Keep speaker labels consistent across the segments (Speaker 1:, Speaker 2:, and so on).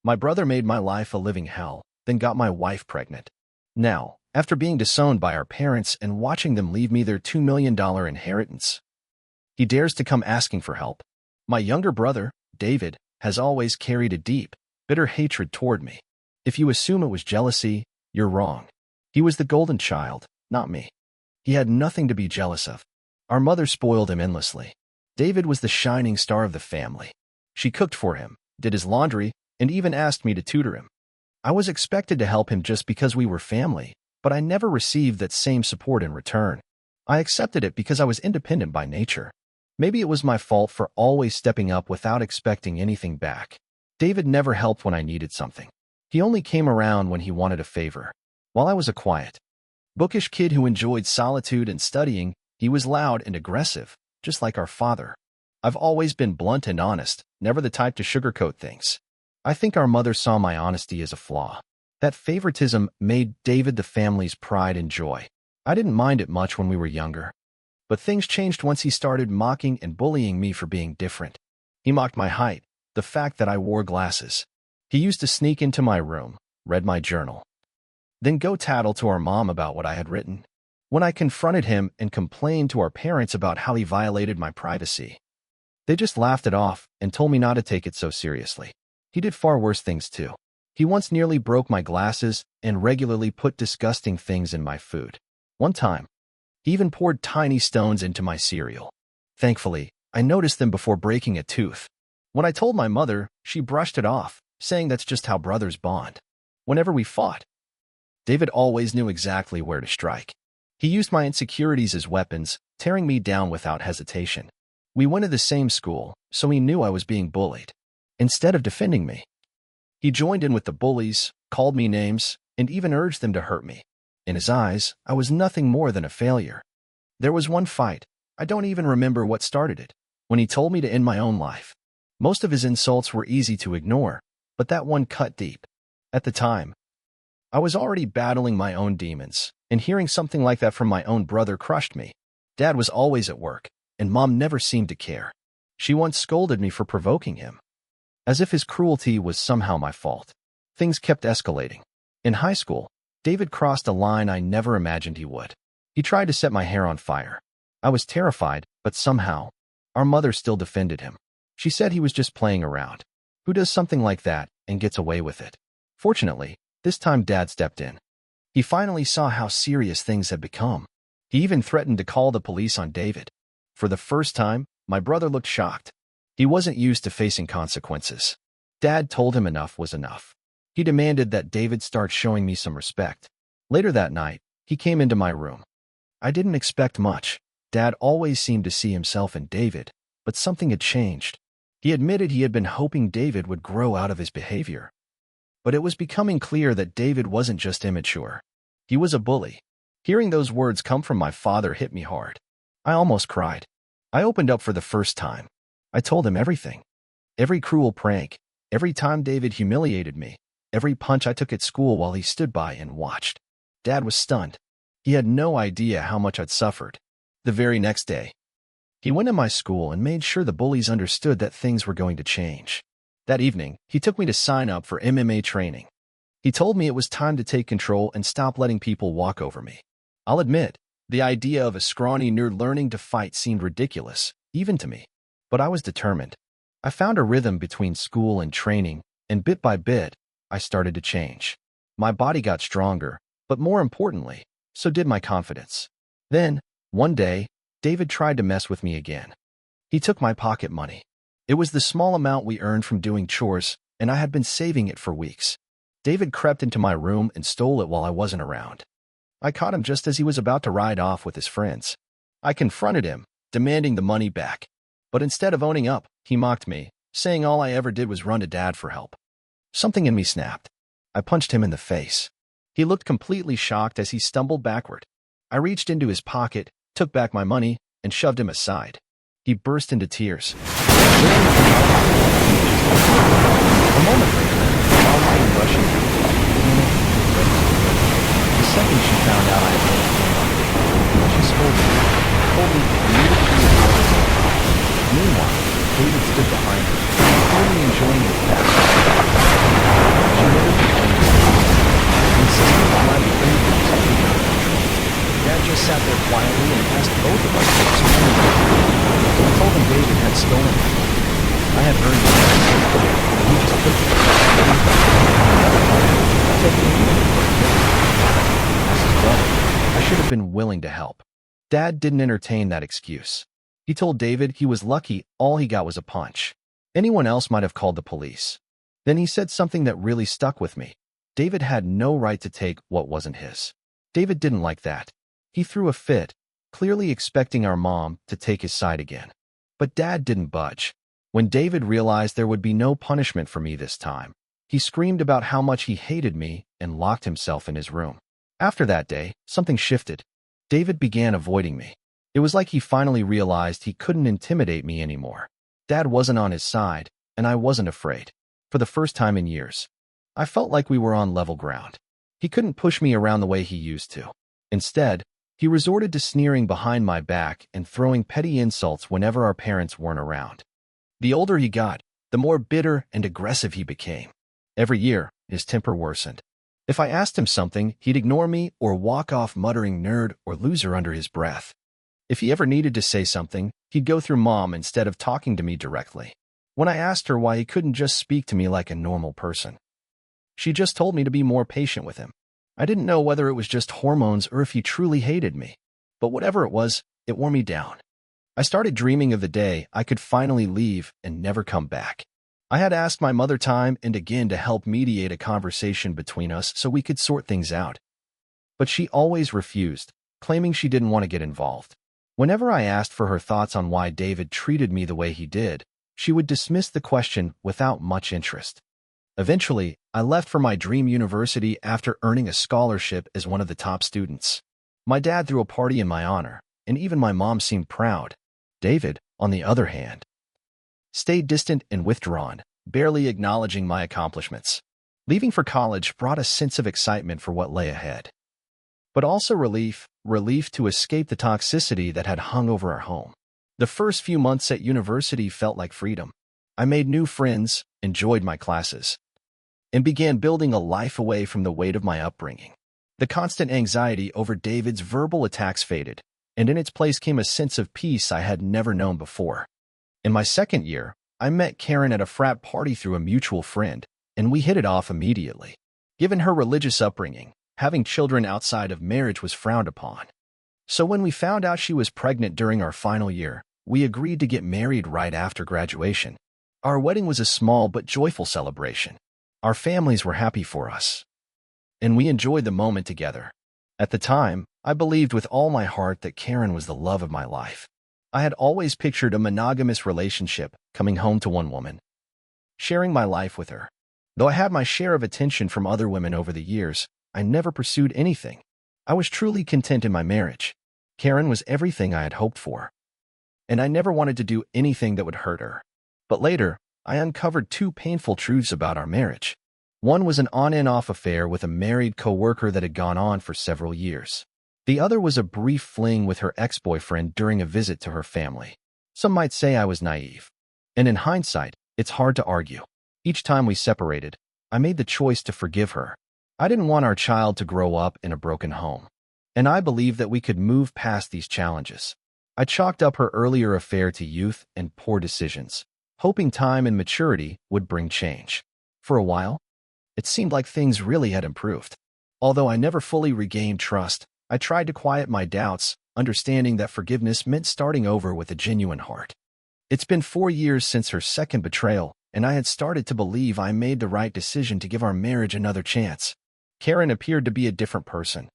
Speaker 1: My brother made my life a living hell, then got my wife pregnant. Now, after being disowned by our parents and watching them leave me their $2 million inheritance, he dares to come asking for help. My younger brother, David, has always carried a deep, bitter hatred toward me. If you assume it was jealousy, you're wrong. He was the golden child, not me. He had nothing to be jealous of. Our mother spoiled him endlessly. David was the shining star of the family. She cooked for him, did his laundry, and even asked me to tutor him. I was expected to help him just because we were family, but I never received that same support in return. I accepted it because I was independent by nature. Maybe it was my fault for always stepping up without expecting anything back. David never helped when I needed something. He only came around when he wanted a favor. While I was a quiet, bookish kid who enjoyed solitude and studying, he was loud and aggressive, just like our father. I've always been blunt and honest, never the type to sugarcoat things. I think our mother saw my honesty as a flaw. That favoritism made David the family's pride and joy. I didn't mind it much when we were younger. But things changed once he started mocking and bullying me for being different. He mocked my height, the fact that I wore glasses. He used to sneak into my room, read my journal, then go tattle to our mom about what I had written. When I confronted him and complained to our parents about how he violated my privacy, they just laughed it off and told me not to take it so seriously. He did far worse things too. He once nearly broke my glasses and regularly put disgusting things in my food. One time, he even poured tiny stones into my cereal. Thankfully, I noticed them before breaking a tooth. When I told my mother, she brushed it off, saying that's just how brothers bond. Whenever we fought, David always knew exactly where to strike. He used my insecurities as weapons, tearing me down without hesitation. We went to the same school, so he knew I was being bullied. Instead of defending me, he joined in with the bullies, called me names, and even urged them to hurt me. In his eyes, I was nothing more than a failure. There was one fight, I don't even remember what started it, when he told me to end my own life. Most of his insults were easy to ignore, but that one cut deep. At the time, I was already battling my own demons, and hearing something like that from my own brother crushed me. Dad was always at work, and Mom never seemed to care. She once scolded me for provoking him, as if his cruelty was somehow my fault. Things kept escalating. In high school, David crossed a line I never imagined he would. He tried to set my hair on fire. I was terrified, but somehow, our mother still defended him. She said he was just playing around. Who does something like that and gets away with it? Fortunately, this time Dad stepped in. He finally saw how serious things had become. He even threatened to call the police on David. For the first time, my brother looked shocked. He wasn't used to facing consequences. Dad told him enough was enough. He demanded that David start showing me some respect. Later that night, he came into my room. I didn't expect much. Dad always seemed to see himself in David, but something had changed. He admitted he had been hoping David would grow out of his behavior. But it was becoming clear that David wasn't just immature. He was a bully. Hearing those words come from my father hit me hard. I almost cried. I opened up for the first time. I told him everything. Every cruel prank, every time David humiliated me, every punch I took at school while he stood by and watched. Dad was stunned. He had no idea how much I'd suffered. The very next day, he went to my school and made sure the bullies understood that things were going to change. That evening, he took me to sign up for MMA training. He told me it was time to take control and stop letting people walk over me. I'll admit, the idea of a scrawny nerd learning to fight seemed ridiculous, even to me. But I was determined. I found a rhythm between school and training, and bit by bit, I started to change. My body got stronger, but more importantly, so did my confidence. Then, one day, David tried to mess with me again. He took my pocket money. It was the small amount we earned from doing chores, and I had been saving it for weeks. David crept into my room and stole it while I wasn't around. I caught him just as he was about to ride off with his friends. I confronted him, demanding the money back. But instead of owning up, he mocked me, saying all I ever did was run to Dad for help. Something in me snapped. I punched him in the face. He looked completely shocked as he stumbled backward. I reached into his pocket, took back my money, and shoved him aside. He burst into tears. A moment later, while I was rushing out, the second she found out I had been assaulted, she scolded me, told me immediately to be able to. Meanwhile, David stood behind her, clearly enjoying the past. asked both of us to explain it. I told him David had stolen it. I had heard him say and he just took it. I said he needed it for a gift. As his brother, I should have been willing to help. Dad didn't entertain that excuse. He told David he was lucky all he got was a punch. Anyone else might have called the police. Then he said something that really stuck with me. David had no right to take what wasn't his. David didn't like that. He threw a fit, clearly expecting our mom to take his side again. But Dad didn't budge. When David realized there would be no punishment for me this time, he screamed about how much he hated me and locked himself in his room. After that day, something shifted. David began avoiding me. It was like he finally realized he couldn't intimidate me anymore. Dad wasn't on his side, and I wasn't afraid. For the first time in years, I felt like we were on level ground. He couldn't push me around the way he used to. Instead, he resorted to sneering behind my back and throwing petty insults whenever our parents weren't around. The older he got, the more bitter and aggressive he became. Every year, his temper worsened. If I asked him something, he'd ignore me or walk off muttering nerd or loser under his breath. If he ever needed to say something, he'd go through Mom instead of talking to me directly. When I asked her why he couldn't just speak to me like a normal person, she just told me to be more patient with him. I didn't know whether it was just hormones or if he truly hated me. But whatever it was, it wore me down. I started dreaming of the day I could finally leave and never come back. I had asked my mother time and again to help mediate a conversation between us so we could sort things out. But she always refused, claiming she didn't want to get involved. Whenever I asked for her thoughts on why David treated me the way he did, she would dismiss the question without much interest. Eventually, I left for my dream university after earning a scholarship as one of the top students. My dad threw a party in my honor, and even my mom seemed proud. David, on the other hand, stayed distant and withdrawn, barely acknowledging my accomplishments. Leaving for college brought a sense of excitement for what lay ahead, but also relief to escape the toxicity that had hung over our home. The first few months at university felt like freedom. I made new friends, enjoyed my classes, and began building a life away from the weight of my upbringing. The constant anxiety over David's verbal attacks faded, and in its place came a sense of peace I had never known before. In my second year, I met Karen at a frat party through a mutual friend, and we hit it off immediately. Given her religious upbringing, having children outside of marriage was frowned upon. So when we found out she was pregnant during our final year, we agreed to get married right after graduation. Our wedding was a small but joyful celebration. Our families were happy for us, and we enjoyed the moment together. At the time, I believed with all my heart that Karen was the love of my life. I had always pictured a monogamous relationship, coming home to one woman, sharing my life with her. Though I had my share of attention from other women over the years, I never pursued anything. I was truly content in my marriage. Karen was everything I had hoped for, and I never wanted to do anything that would hurt her. But later, I uncovered two painful truths about our marriage. One was an on-and-off affair with a married coworker that had gone on for several years. The other was a brief fling with her ex-boyfriend during a visit to her family. Some might say I was naive, and in hindsight, it's hard to argue. Each time we separated, I made the choice to forgive her. I didn't want our child to grow up in a broken home, and I believed that we could move past these challenges. I chalked up her earlier affair to youth and poor decisions, hoping time and maturity would bring change. For a while, it seemed like things really had improved. Although I never fully regained trust, I tried to quiet my doubts, understanding that forgiveness meant starting over with a genuine heart. It's been 4 years since her second betrayal, and I had started to believe I made the right decision to give our marriage another chance. Karen appeared to be a different person,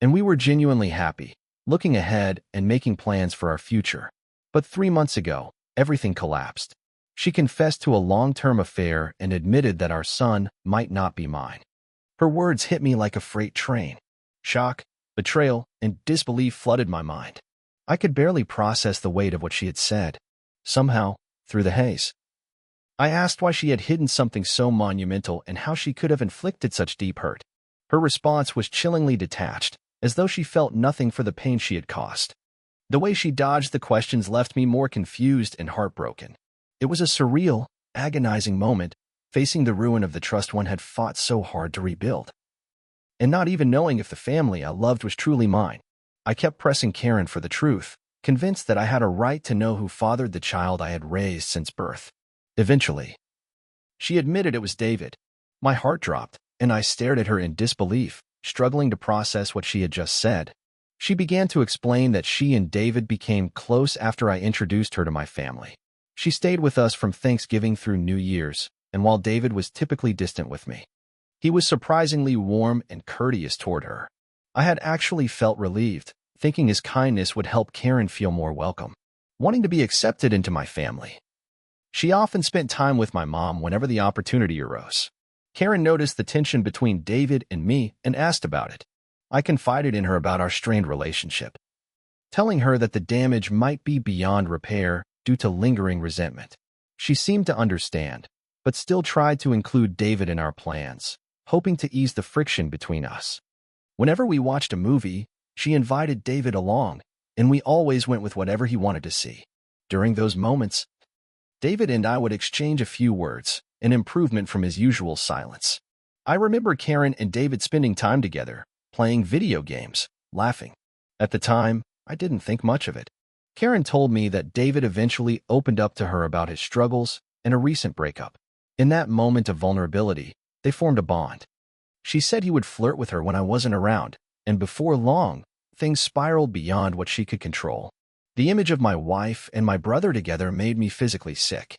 Speaker 1: and we were genuinely happy, looking ahead and making plans for our future. But 3 months ago, everything collapsed. She confessed to a long-term affair and admitted that our son might not be mine. Her words hit me like a freight train. Shock, betrayal, and disbelief flooded my mind. I could barely process the weight of what she had said. Somehow, through the haze, I asked why she had hidden something so monumental and how she could have inflicted such deep hurt. Her response was chillingly detached, as though she felt nothing for the pain she had caused. The way she dodged the questions left me more confused and heartbroken. It was a surreal, agonizing moment, facing the ruin of the trust one had fought so hard to rebuild, and not even knowing if the family I loved was truly mine. I kept pressing Karen for the truth, convinced that I had a right to know who fathered the child I had raised since birth. Eventually, she admitted it was David. My heart dropped, and I stared at her in disbelief, struggling to process what she had just said. She began to explain that she and David became close after I introduced her to my family. She stayed with us from Thanksgiving through New Year's, and while David was typically distant with me, he was surprisingly warm and courteous toward her. I had actually felt relieved, thinking his kindness would help Karen feel more welcome, wanting to be accepted into my family. She often spent time with my mom whenever the opportunity arose. Karen noticed the tension between David and me and asked about it. I confided in her about our strained relationship, telling her that the damage might be beyond repair due to lingering resentment. She seemed to understand, but still tried to include David in our plans, hoping to ease the friction between us. Whenever we watched a movie, she invited David along, and we always went with whatever he wanted to see. During those moments, David and I would exchange a few words, an improvement from his usual silence. I remember Karen and David spending time together, playing video games, laughing. At the time, I didn't think much of it. Karen told me that David eventually opened up to her about his struggles and a recent breakup. In that moment of vulnerability, they formed a bond. She said he would flirt with her when I wasn't around, and before long, things spiraled beyond what she could control. The image of my wife and my brother together made me physically sick.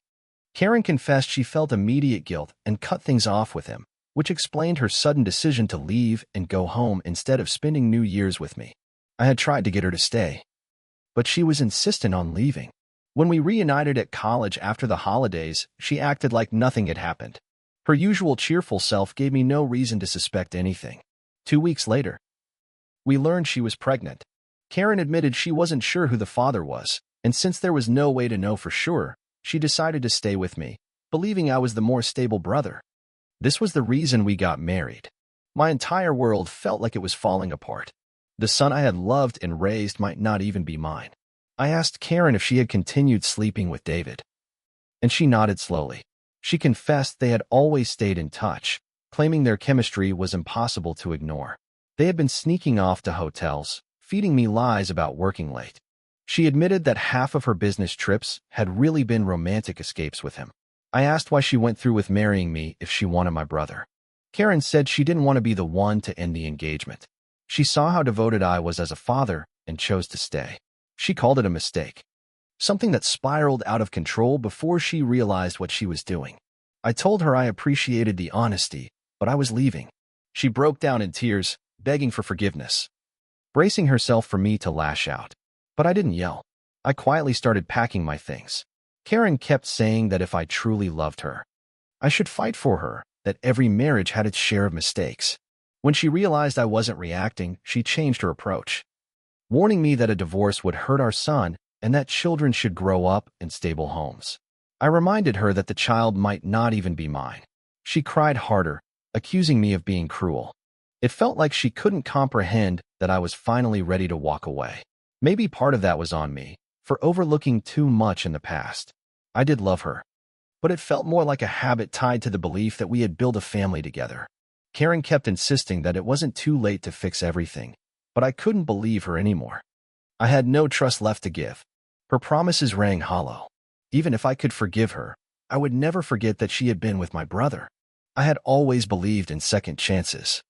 Speaker 1: Karen confessed she felt immediate guilt and cut things off with him, which explained her sudden decision to leave and go home instead of spending New Year's with me. I had tried to get her to stay, but she was insistent on leaving. When we reunited at college after the holidays, she acted like nothing had happened. Her usual cheerful self gave me no reason to suspect anything. 2 weeks later, we learned she was pregnant. Karen admitted she wasn't sure who the father was, and since there was no way to know for sure, she decided to stay with me, believing I was the more stable brother. This was the reason we got married. My entire world felt like it was falling apart. The son I had loved and raised might not even be mine. I asked Karen if she had continued sleeping with David, and she nodded slowly. She confessed they had always stayed in touch, claiming their chemistry was impossible to ignore. They had been sneaking off to hotels, feeding me lies about working late. She admitted that half of her business trips had really been romantic escapes with him. I asked why she went through with marrying me if she wanted my brother. Karen said she didn't want to be the one to end the engagement. She saw how devoted I was as a father and chose to stay. She called it a mistake, something that spiraled out of control before she realized what she was doing. I told her I appreciated the honesty, but I was leaving. She broke down in tears, begging for forgiveness, bracing herself for me to lash out. But I didn't yell. I quietly started packing my things. Karen kept saying that if I truly loved her, I should fight for her, that every marriage had its share of mistakes. When she realized I wasn't reacting, she changed her approach, warning me that a divorce would hurt our son and that children should grow up in stable homes. I reminded her that the child might not even be mine. She cried harder, accusing me of being cruel. It felt like she couldn't comprehend that I was finally ready to walk away. Maybe part of that was on me, for overlooking too much in the past. I did love her, but it felt more like a habit tied to the belief that we had built a family together. Karen kept insisting that it wasn't too late to fix everything, but I couldn't believe her anymore. I had no trust left to give. Her promises rang hollow. Even if I could forgive her, I would never forget that she had been with my brother. I had always believed in second chances,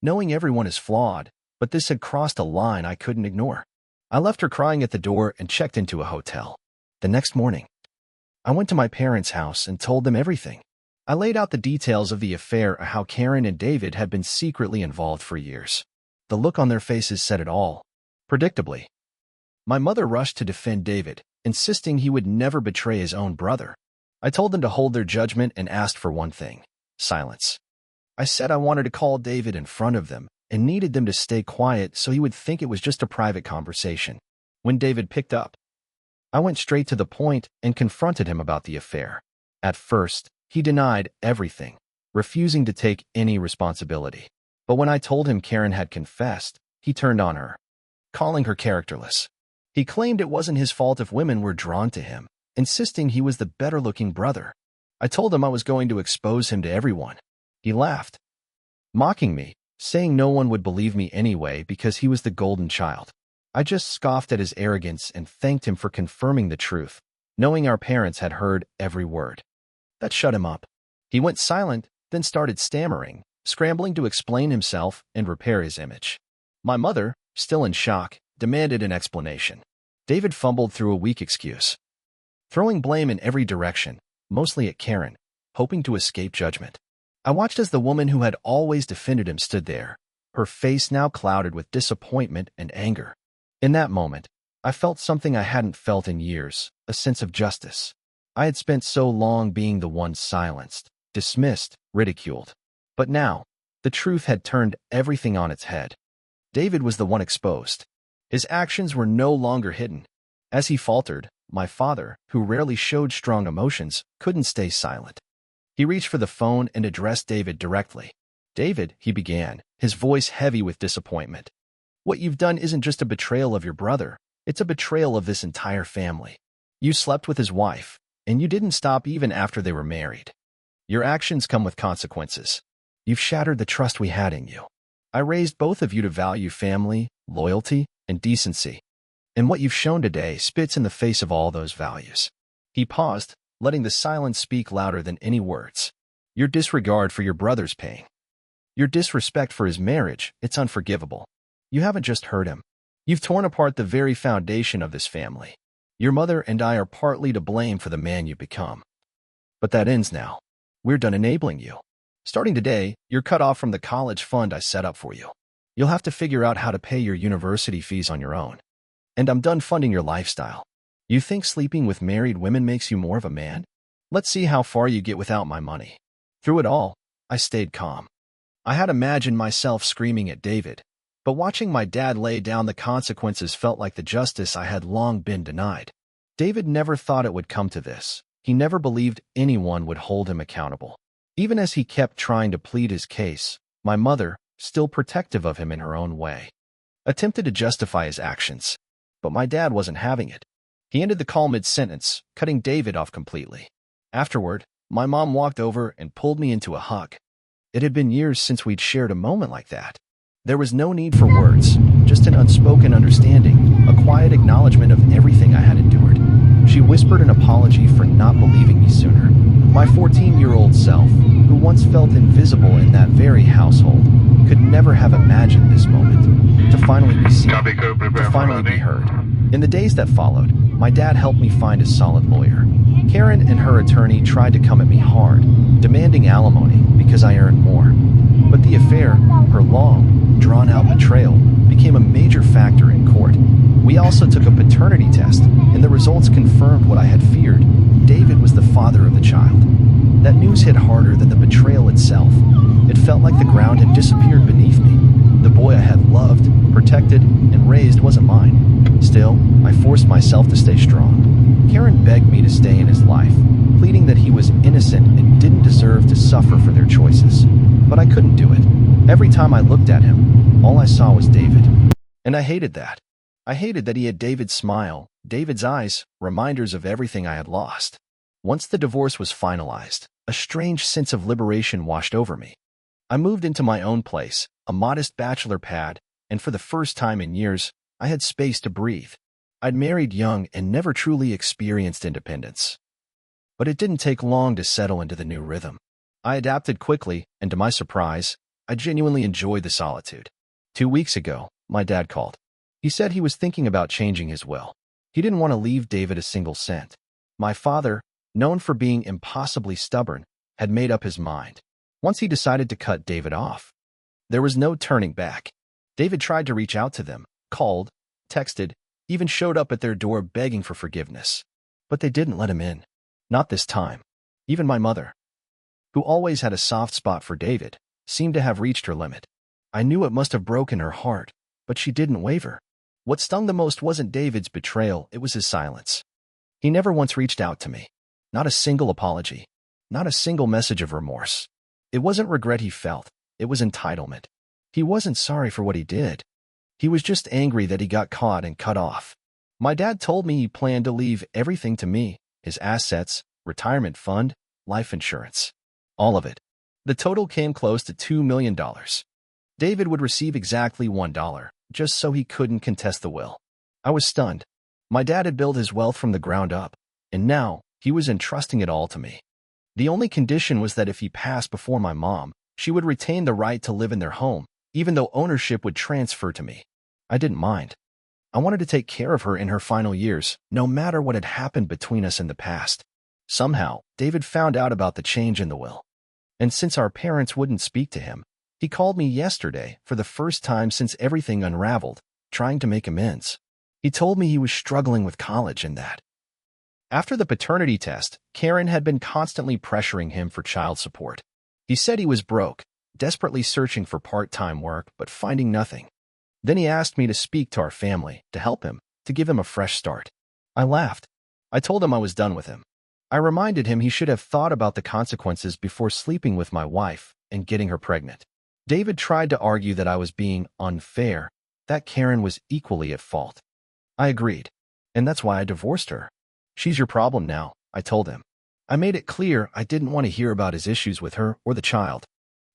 Speaker 1: knowing everyone is flawed, but this had crossed a line I couldn't ignore. I left her crying at the door and checked into a hotel. The next morning, I went to my parents' house and told them everything. I laid out the details of the affair and how Karen and David had been secretly involved for years. The look on their faces said it all. Predictably, my mother rushed to defend David, insisting he would never betray his own brother. I told them to hold their judgment and asked for one thing: silence. I said I wanted to call David in front of them and needed them to stay quiet so he would think it was just a private conversation. When David picked up, I went straight to the point and confronted him about the affair. At first, he denied everything, refusing to take any responsibility. But when I told him Karen had confessed, he turned on her, calling her characterless. He claimed it wasn't his fault if women were drawn to him, insisting he was the better-looking brother. I told him I was going to expose him to everyone. He laughed, mocking me, saying no one would believe me anyway because he was the golden child. I just scoffed at his arrogance and thanked him for confirming the truth, knowing our parents had heard every word. That shut him up. He went silent, then started stammering, scrambling to explain himself and repair his image. My mother, still in shock, demanded an explanation. David fumbled through a weak excuse, throwing blame in every direction, mostly at Karen, hoping to escape judgment. I watched as the woman who had always defended him stood there, her face now clouded with disappointment and anger. In that moment, I felt something I hadn't felt in years, a sense of justice. I had spent so long being the one silenced, dismissed, ridiculed. But now, the truth had turned everything on its head. David was the one exposed. His actions were no longer hidden. As he faltered, my father, who rarely showed strong emotions, couldn't stay silent. He reached for the phone and addressed David directly. "David," he began, his voice heavy with disappointment. "What you've done isn't just a betrayal of your brother, it's a betrayal of this entire family. You slept with his wife, and you didn't stop even after they were married. Your actions come with consequences. You've shattered the trust we had in you. I raised both of you to value family, loyalty, and decency. And what you've shown today spits in the face of all those values." He paused, letting the silence speak louder than any words. "Your disregard for your brother's pain. Your disrespect for his marriage, it's unforgivable. You haven't just hurt him. You've torn apart the very foundation of this family. Your mother and I are partly to blame for the man you've become. But that ends now. We're done enabling you. Starting today, you're cut off from the college fund I set up for you. You'll have to figure out how to pay your university fees on your own. And I'm done funding your lifestyle. You think sleeping with married women makes you more of a man? Let's see how far you get without my money." Through it all, I stayed calm. I had imagined myself screaming at David, but watching my dad lay down the consequences felt like the justice I had long been denied. David never thought it would come to this. He never believed anyone would hold him accountable. Even as he kept trying to plead his case, my mother, still protective of him in her own way, attempted to justify his actions. But my dad wasn't having it. He ended the call mid-sentence, cutting David off completely. Afterward, my mom walked over and pulled me into a hug. It had been years since we'd shared a moment like that. There was no need for words, just an unspoken understanding, a quiet acknowledgement of everything I had endured. She whispered an apology for not believing me sooner. My 14-year-old self, who once felt invisible in that very household, could never have imagined this moment. To finally be seen, to finally be heard. In the days that followed, my dad helped me find a solid lawyer. Karen and her attorney tried to come at me hard, demanding alimony because I earned more. But the affair, her long, drawn-out betrayal, became a major factor in court. We also took a paternity test, and the results confirmed what I had feared. David was the father of the child. That news hit harder than the betrayal itself. It felt like the ground had disappeared beneath me. The boy I had loved, protected, and raised wasn't mine. Still, I forced myself to stay strong. Karen begged me to stay in his life, pleading that he was innocent and didn't deserve to suffer for their choices. But I couldn't do it. Every time I looked at him, all I saw was David. And I hated that. I hated that he had David's smile, David's eyes, reminders of everything I had lost. Once the divorce was finalized, a strange sense of liberation washed over me. I moved into my own place, a modest bachelor pad, and for the first time in years, I had space to breathe. I'd married young and never truly experienced independence. But it didn't take long to settle into the new rhythm. I adapted quickly, and to my surprise, I genuinely enjoyed the solitude. 2 weeks ago, my dad called. He said he was thinking about changing his will. He didn't want to leave David a single cent. My father, known for being impossibly stubborn, had made up his mind. Once he decided to cut David off, there was no turning back. David tried to reach out to them, called, texted, even showed up at their door begging for forgiveness. But they didn't let him in. Not this time. Even my mother, who always had a soft spot for David, seemed to have reached her limit. I knew it must have broken her heart, but she didn't waver. What stung the most wasn't David's betrayal, it was his silence. He never once reached out to me. Not a single apology. Not a single message of remorse. It wasn't regret he felt. It was entitlement. He wasn't sorry for what he did. He was just angry that he got caught and cut off. My dad told me he planned to leave everything to me, his assets, retirement fund, life insurance. All of it. The total came close to $2 million. David would receive exactly $1, just so he couldn't contest the will. I was stunned. My dad had built his wealth from the ground up, and now he was entrusting it all to me. The only condition was that if he passed before my mom, she would retain the right to live in their home, even though ownership would transfer to me. I didn't mind. I wanted to take care of her in her final years, no matter what had happened between us in the past. Somehow, David found out about the change in the will. And since our parents wouldn't speak to him, he called me yesterday for the first time since everything unraveled, trying to make amends. He told me he was struggling with college and that. After the paternity test, Karen had been constantly pressuring him for child support. He said he was broke, desperately searching for part-time work, but finding nothing. Then he asked me to speak to our family, to help him, to give him a fresh start. I laughed. I told him I was done with him. I reminded him he should have thought about the consequences before sleeping with my wife and getting her pregnant. David tried to argue that I was being unfair, that Karen was equally at fault. I agreed, and that's why I divorced her. She's your problem now, I told him. I made it clear I didn't want to hear about his issues with her or the child.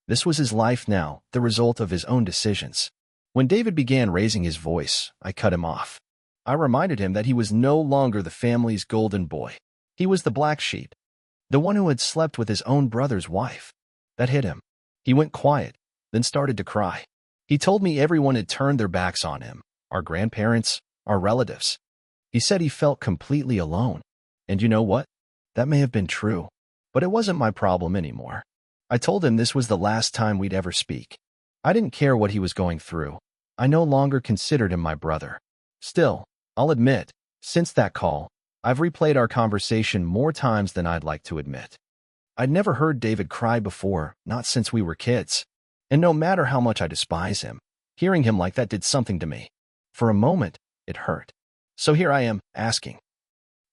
Speaker 1: This was his life now, the result of his own decisions. When David began raising his voice, I cut him off. I reminded him that he was no longer the family's golden boy. He was the black sheep, the one who had slept with his own brother's wife. That hit him. He went quiet, then started to cry. He told me everyone had turned their backs on him, our grandparents, our relatives. He said he felt completely alone. And you know what? That may have been true, but it wasn't my problem anymore. I told him this was the last time we'd ever speak. I didn't care what he was going through. I no longer considered him my brother. Still, I'll admit, since that call, I've replayed our conversation more times than I'd like to admit. I'd never heard David cry before, not since we were kids. And no matter how much I despise him, hearing him like that did something to me. For a moment, it hurt. So here I am, asking,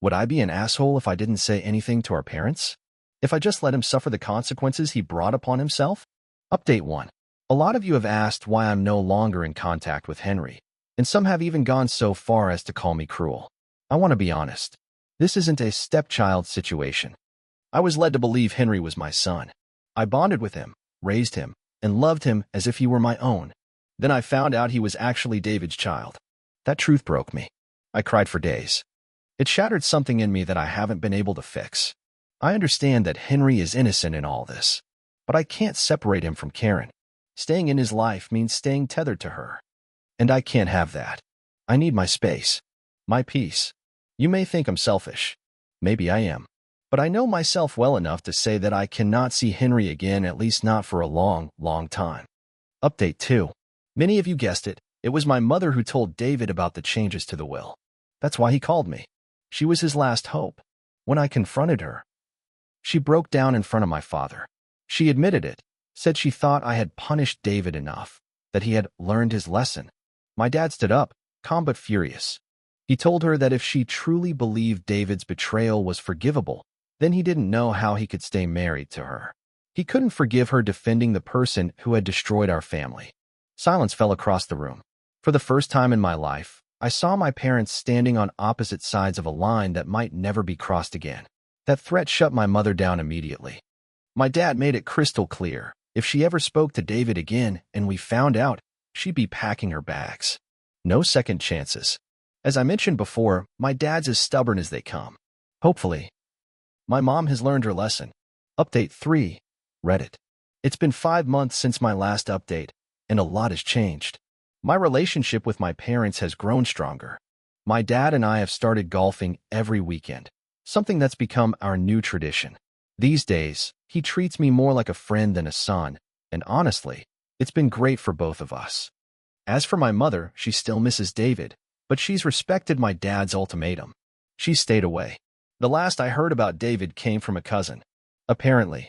Speaker 1: would I be an asshole if I didn't say anything to our parents? If I just let him suffer the consequences he brought upon himself? Update 1. A lot of you have asked why I'm no longer in contact with Henry, and some have even gone so far as to call me cruel. I want to be honest. This isn't a stepchild situation. I was led to believe Henry was my son. I bonded with him, raised him, and loved him as if he were my own. Then I found out he was actually David's child. That truth broke me. I cried for days. It shattered something in me that I haven't been able to fix. I understand that Henry is innocent in all this, but I can't separate him from Karen. Staying in his life means staying tethered to her. And I can't have that. I need my space, my peace. You may think I'm selfish. Maybe I am. But I know myself well enough to say that I cannot see Henry again, at least not for a long, long time. Update 2. Many of you guessed it. It was my mother who told David about the changes to the will. That's why he called me. She was his last hope. When I confronted her, she broke down in front of my father. She admitted it, said she thought I had punished David enough, that he had learned his lesson. My dad stood up, calm but furious. He told her that if she truly believed David's betrayal was forgivable, then he didn't know how he could stay married to her. He couldn't forgive her defending the person who had destroyed our family. Silence fell across the room. For the first time in my life, I saw my parents standing on opposite sides of a line that might never be crossed again. That threat shut my mother down immediately. My dad made it crystal clear. If she ever spoke to David again and we found out, she'd be packing her bags. No second chances. As I mentioned before, my dad's as stubborn as they come. Hopefully. My mom has learned her lesson. Update 3. Reddit. It's been 5 months since my last update, and a lot has changed. My relationship with my parents has grown stronger. My dad and I have started golfing every weekend, something that's become our new tradition. These days, he treats me more like a friend than a son, and honestly, it's been great for both of us. As for my mother, she still misses David, but she's respected my dad's ultimatum. She stayed away. The last I heard about David came from a cousin. Apparently,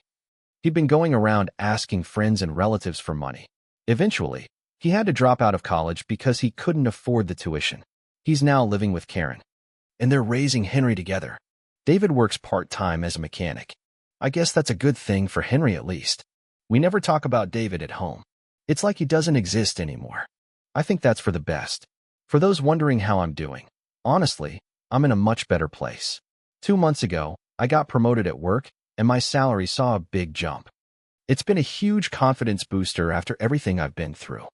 Speaker 1: he'd been going around asking friends and relatives for money. Eventually, he had to drop out of college because he couldn't afford the tuition. He's now living with Karen, and they're raising Henry together. David works part-time as a mechanic. I guess that's a good thing for Henry at least. We never talk about David at home. It's like he doesn't exist anymore. I think that's for the best. For those wondering how I'm doing, honestly, I'm in a much better place. 2 months ago, I got promoted at work, and my salary saw a big jump. It's been a huge confidence booster after everything I've been through.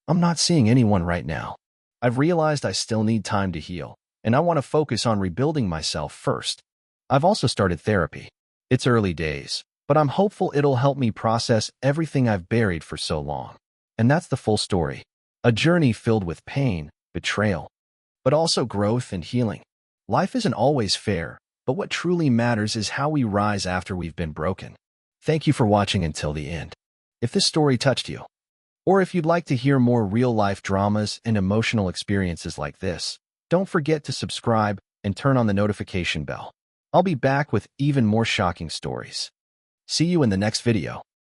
Speaker 1: I'm not seeing anyone right now. I've realized I still need time to heal, and I want to focus on rebuilding myself first. I've also started therapy. It's early days, but I'm hopeful it'll help me process everything I've buried for so long. And that's the full story. A journey filled with pain, betrayal, but also growth and healing. Life isn't always fair, but what truly matters is how we rise after we've been broken. Thank you for watching until the end. If this story touched you, or if you'd like to hear more real-life dramas and emotional experiences like this, don't forget to subscribe and turn on the notification bell. I'll be back with even more shocking stories. See you in the next video.